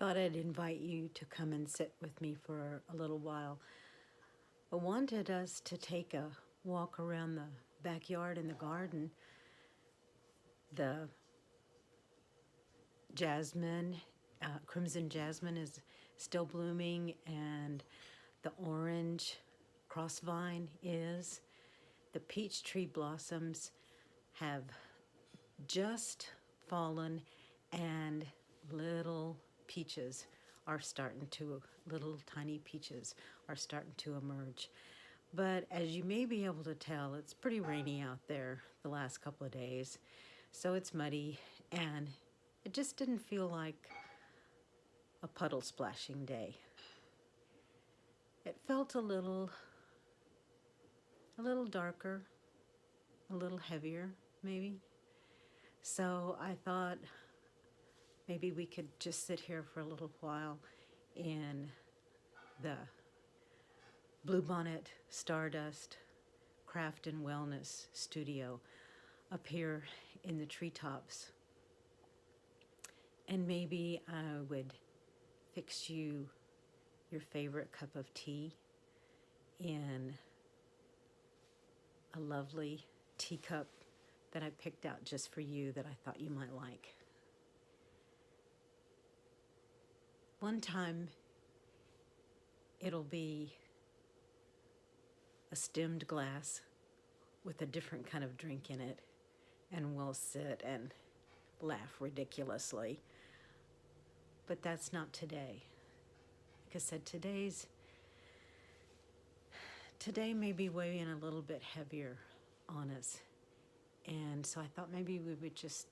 thought I'd invite you to come and sit with me for a little while. I wanted us to take a walk around the backyard and the garden. The jasmine, crimson jasmine is still blooming, and the orange crossvine is. The peach tree blossoms have just fallen, and little peaches are starting to, little tiny peaches are starting to emerge. But as you may be able to tell, it's pretty rainy out there the last couple of days. So it's muddy, and it just didn't feel like a puddle splashing day. It felt a little darker, a little heavier, maybe. So I thought maybe we could just sit here for a little while in the Bluebonnet Stardust Craft and Wellness Studio up here in the treetops. And maybe I would fix you your favorite cup of tea in a lovely teacup that I picked out just for you that I thought you might like. One time it'll be a stemmed glass with a different kind of drink in it, and we'll sit and laugh ridiculously. But that's not today. Like I said, today may be weighing a little bit heavier on us. And so I thought maybe we would just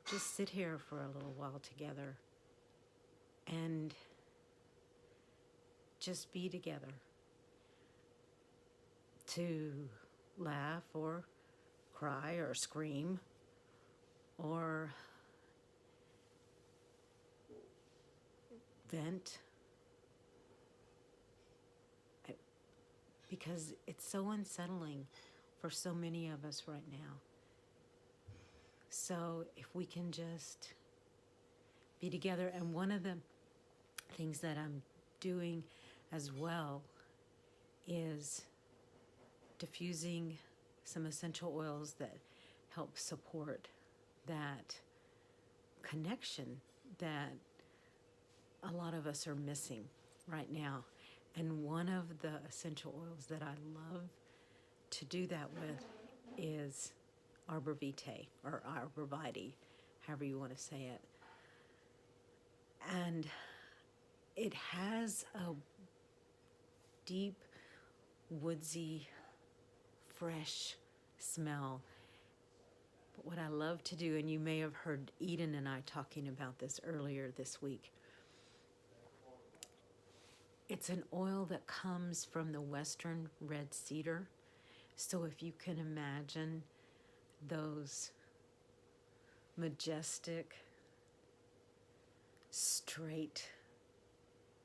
sit here for a little while together and just be together, to laugh or cry or scream or vent, because it's so unsettling for so many of us right now. So if we can just be together, and one of the things that I'm doing as well is diffusing some essential oils that help support that connection that a lot of us are missing right now. And one of the essential oils that I love to do that with is arbor vitae, or arborvitae, however you want to say it. And it has a deep, woodsy, fresh smell. But what I love to do, and you may have heard Eden and I talking about this earlier this week, it's an oil that comes from the western red cedar. So if you can imagine those majestic, straight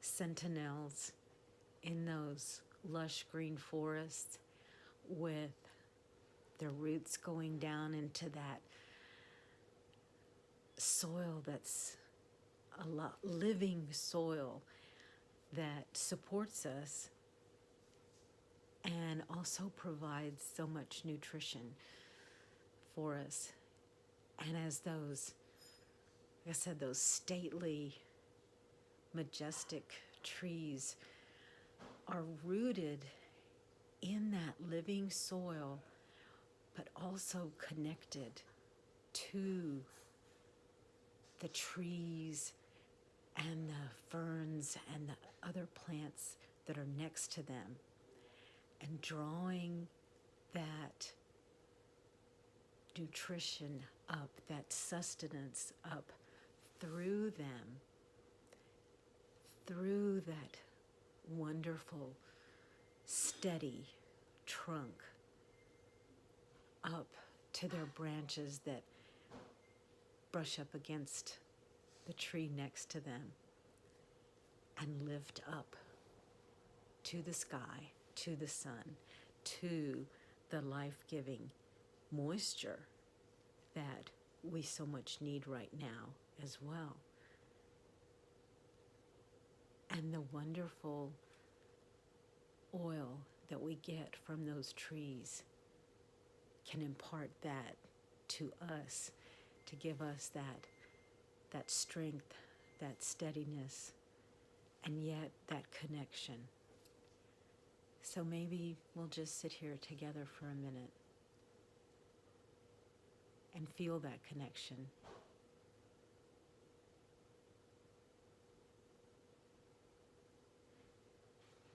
sentinels in those lush green forests with their roots going down into that soil that's living soil that supports us and also provides so much nutrition for us. And as those, like I said, those stately, majestic trees are rooted in that living soil, but also connected to the trees and the ferns and the other plants that are next to them, and drawing that nutrition up, that sustenance up through them, through that wonderful, steady trunk up to their branches that brush up against the tree next to them and lift up to the sky, to the sun, to the life-giving moisture that we so much need right now as well. and the wonderful oil that we get from those trees can impart that to us, to give us that strength, that steadiness, and yet that connection. So maybe we'll just sit here together for a minute and feel that connection.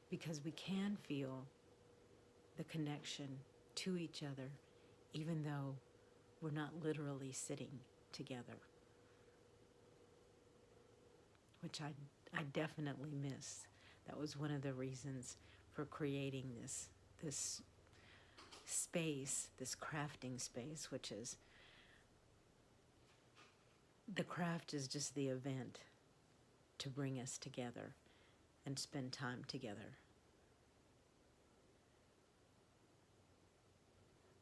Because we can feel the connection to each other, even though we're not literally sitting together, which I definitely miss. That was one of the reasons for creating this space, this crafting space, which is, the craft is just the event to bring us together and spend time together.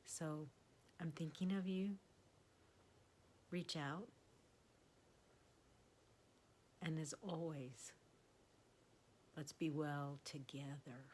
So I'm thinking of you. Reach out. And as always, let's be well together.